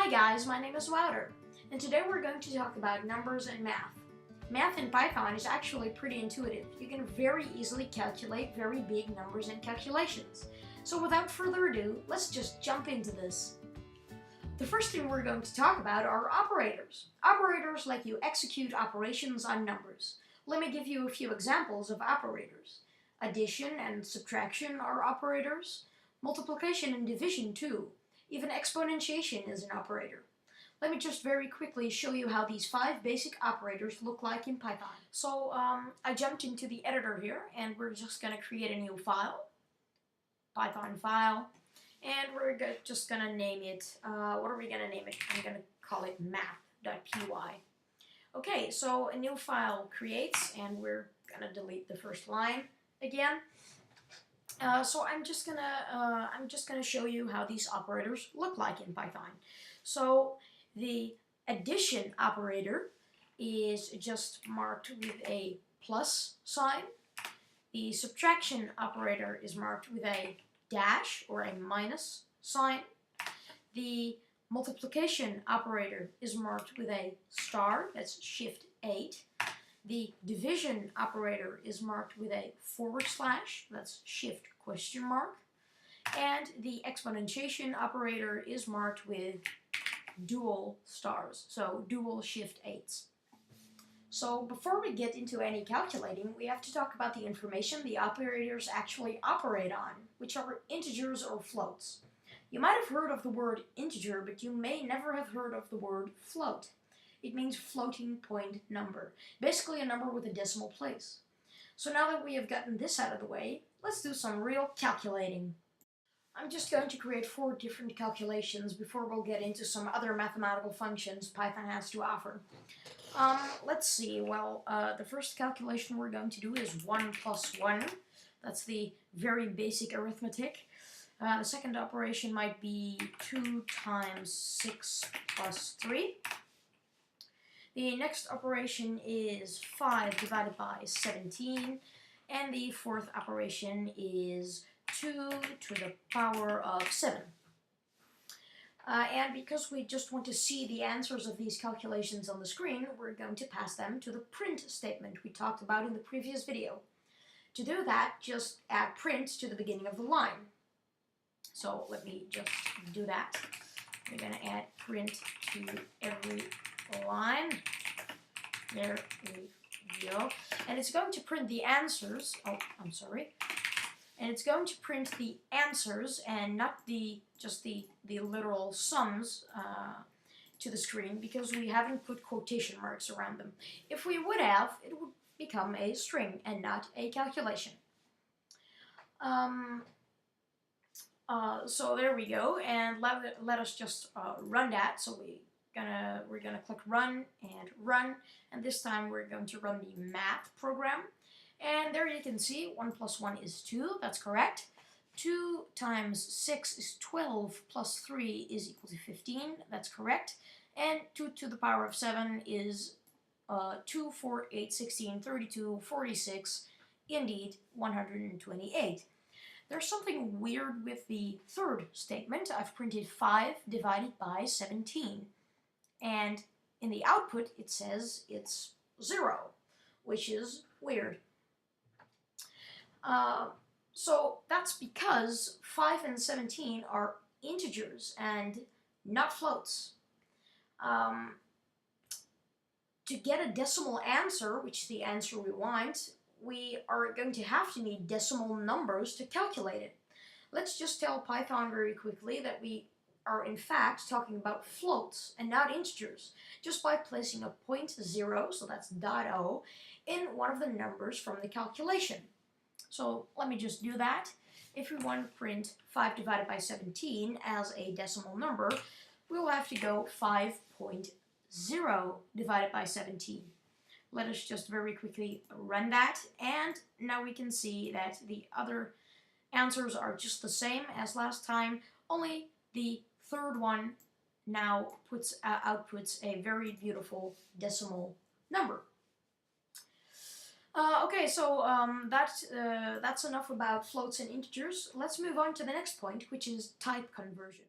Hi guys, my name is Wouter, and today we're going to talk about numbers and math. Math in Python is actually pretty intuitive. You can very easily calculate very big numbers and calculations. So without further ado, let's just jump into this. The first thing we're going to talk about are operators. Operators let you execute operations on numbers. Let me give you a few examples of operators. Addition and subtraction are operators. Multiplication and division too. Even exponentiation is an operator. Let me just very quickly show you how these 5 basic operators look like in Python. So I jumped into the editor here, and we're just going to create a new file, Python file, and we're just going to name it, what are we going to name it? I'm going to call it math.py. Okay, so a new file creates, and we're going to delete the first line again. So I'm just gonna show you how these operators look like in Python. So the addition operator is just marked with a plus sign. The subtraction operator is marked with a dash or a minus sign. The multiplication operator is marked with a star, that's shift 8. The division operator is marked with a /, that's shift question mark. And the exponentiation operator is marked with dual stars, so dual shift 8s. So before we get into any calculating, we have to talk about the information the operators actually operate on, which are integers or floats. You might have heard of the word integer, but you may never have heard of the word float. It means floating point number, basically a number with a decimal place. So now that we have gotten this out of the way, let's do some real calculating. I'm just going to create 4 different calculations before we'll get into some other mathematical functions Python has to offer. Let's see, well, the first calculation we're going to do is 1 plus 1. That's the very basic arithmetic. The second operation might be 2 times 6 plus 3. The next operation is 5 divided by 17, and the fourth operation is 2 to the power of 7. And because we just want to see the answers of these calculations on the screen, we're going to pass them to the print statement we talked about in the previous video. To do that, just add print to the beginning of the line. So let me just do that. We're going to add print to every line. There we go. And it's going to print the answers. Oh, I'm sorry. And it's going to print the answers and not just the literal sums to the screen, because we haven't put quotation marks around them. If we would have, it would become a string and not a calculation. So there we go, and let us just run that. So we're gonna click run, and this time we're going to run the math program. And there you can see 1 plus 1 is 2, that's correct. 2 times 6 is 12, plus 3 is equal to 15, that's correct. And 2 to the power of 7 is 2, 4, 8, 16, 32, 46, indeed 128. There's something weird with the third statement. I've printed 5 divided by 17. And in the output, it says it's 0, which is weird. So that's because 5 and 17 are integers and not floats. To get a decimal answer, which is the answer we want, we are going to have to need decimal numbers to calculate it. Let's just tell Python very quickly that we are in fact talking about floats and not integers, just by placing a 0.0, so that's .0, in one of the numbers from the calculation. So let me just do that. If we want to print 5 divided by 17 as a decimal number, we'll have to go 5.0 divided by 17. Let us just very quickly run that, and now we can see that the other answers are just the same as last time, only the third one now outputs a very beautiful decimal number. Okay, so that's enough about floats and integers. Let's move on to the next point, which is type conversion.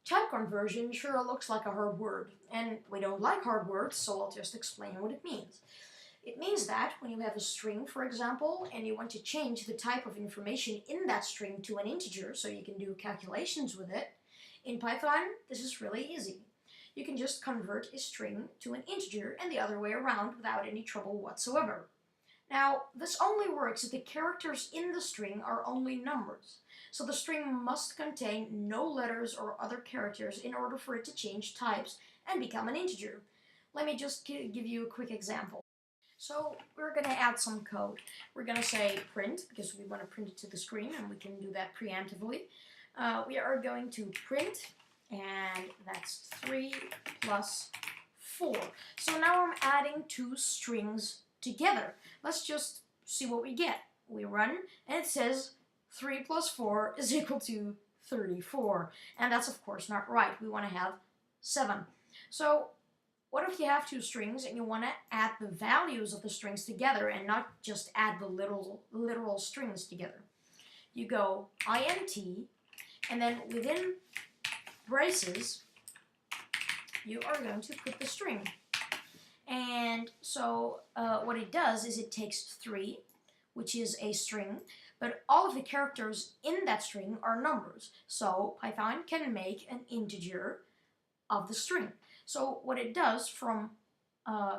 Type conversion sure looks like a hard word, and we don't like hard words, so I'll just explain what it means. It means that when you have a string, for example, and you want to change the type of information in that string to an integer so you can do calculations with it, in Python, this is really easy. You can just convert a string to an integer and the other way around without any trouble whatsoever. Now, this only works if the characters in the string are only numbers. So the string must contain no letters or other characters in order for it to change types and become an integer. Let me just give you a quick example. So we're going to add some code. We're going to say print, because we want to print it to the screen, and we can do that preemptively. We are going to print, and that's 3 plus 4. So now I'm adding two strings together. Let's just see what we get. We run, and it says 3 plus 4 is equal to 34. And that's, of course, not right. We want to have 7. So what if you have two strings and you want to add the values of the strings together and not just add the literal strings together? You go int, and then within braces, you are going to put the string. And so what it does is it takes 3, which is a string, but all of the characters in that string are numbers. So Python can make an integer of the string. So what it does from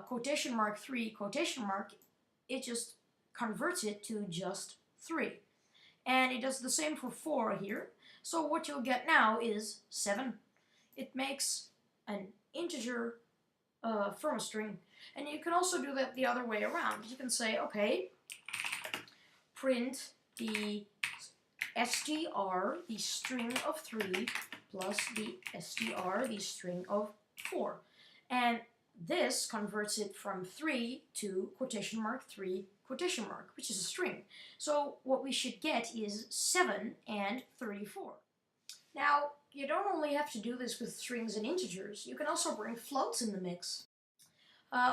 quotation mark 3 quotation mark, it just converts it to just 3. And it does the same for 4 here. So what you'll get now is 7. It makes an integer from a string. And you can also do that the other way around. You can say, okay, print the str, the string of 3, plus the str, the string of 4. And this converts it from 3 to quotation mark 3 quotation mark, which is a string. So what we should get is 7 and 34. Now, you don't only have to do this with strings and integers, you can also bring floats in the mix.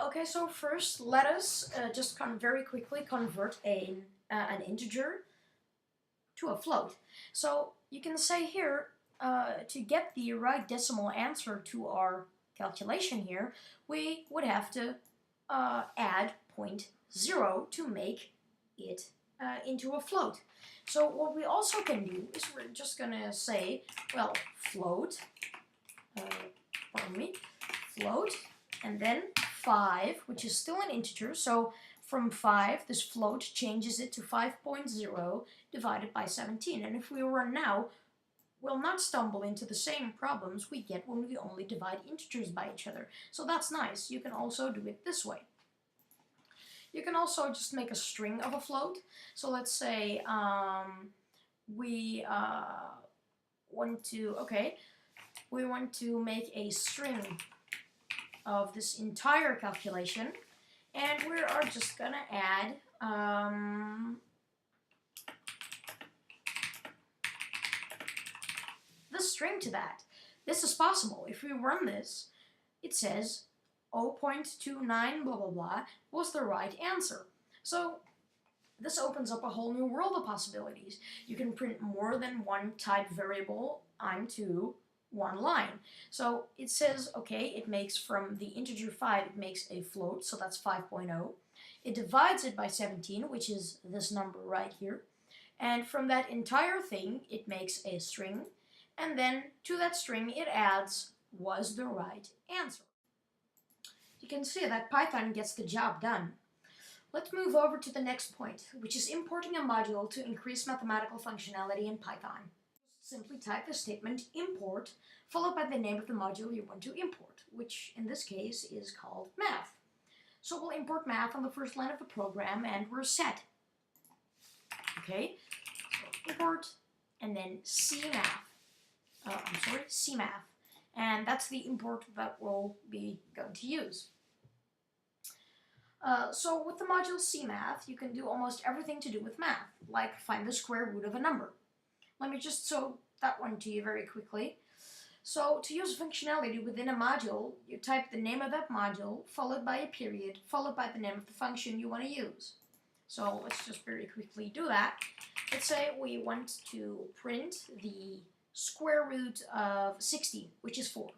Okay, so first let us just very quickly convert an integer to a float. So you can say here, to get the right decimal answer to our calculation here, we would have to add 0.0 to make it into a float. So what we also can do is we're just going to say, well, float, float, and then 5, which is still an integer. So from 5, this float changes it to 5.0 divided by 17. And if we run now, we'll not stumble into the same problems we get when we only divide integers by each other. So that's nice. You can also do it this way. You can also just make a string of a float. So let's say we want to make a string of this entire calculation, and we are just gonna add the string to that. This is possible. If we run this, it says 0.29 blah blah blah was the right answer. So this opens up a whole new world of possibilities. You can print more than one type variable onto one line. So it says, okay, it makes from the integer 5, it makes a float, so that's 5.0. It divides it by 17, which is this number right here. And from that entire thing, it makes a string. And then to that string, it adds was the right answer. You can see that Python gets the job done. Let's move over to the next point, which is importing a module to increase mathematical functionality in Python. Simply type the statement import, followed by the name of the module you want to import, which in this case is called math. So we'll import math on the first line of the program, and we're set. Okay, so import, and then CMath. CMath. And that's the import that we'll be going to use. So with the module CMath, you can do almost everything to do with math, like find the square root of a number. Let me just show that one to you very quickly. So to use functionality within a module, you type the name of that module, followed by a period, followed by the name of the function you want to use. So let's just very quickly do that. Let's say we want to print the square root of 60, which is 4.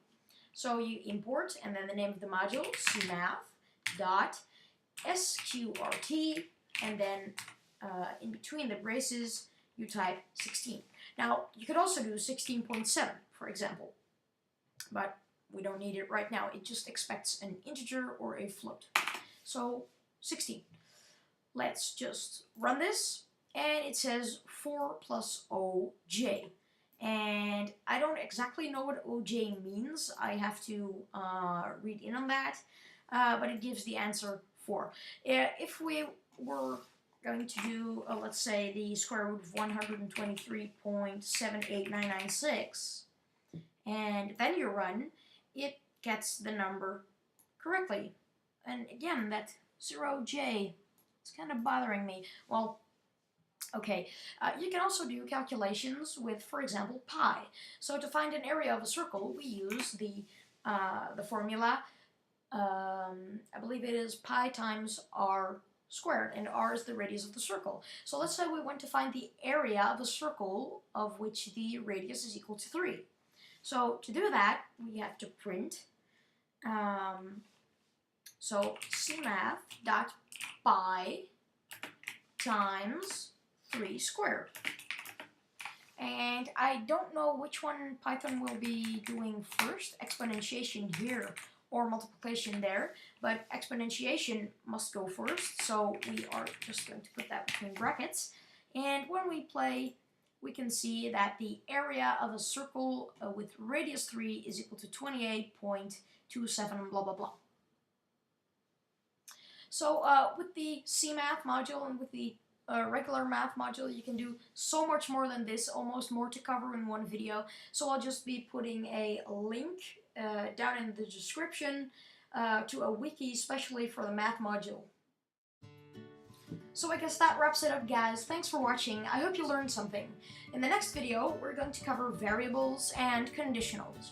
So you import, and then the name of the module, cmath.sqrt, and then in between the braces, you type 16. Now, you could also do 16.7, for example, but we don't need it right now. It just expects an integer or a float. So, 16. Let's just run this, and it says 4 plus OJ. And I don't exactly know what OJ means. I have to read in on that, but it gives the answer 4. If we were going to do, let's say, the square root of 123.78996, and then you run, it gets the number correctly. And again, that 0J, it's kind of bothering me. Well, okay, you can also do calculations with, for example, pi. So to find an area of a circle, we use the formula, I believe it is pi times r squared, and r is the radius of the circle. So let's say we want to find the area of a circle of which the radius is equal to 3. So to do that, we have to print, so cmath.pi times 3 squared. And I don't know which one Python will be doing first, exponentiation here or multiplication there, but exponentiation must go first, so we are just going to put that between brackets. And when we play, we can see that the area of a circle with radius 3 is equal to 28.27 blah blah blah. So with the CMath module and with the regular math module, you can do so much more than this, almost more to cover in one video. So I'll just be putting a link down in the description to a wiki especially for the math module. So I guess that wraps it up, guys. Thanks for watching. I hope you learned something. In the next video, we're going to cover variables and conditionals.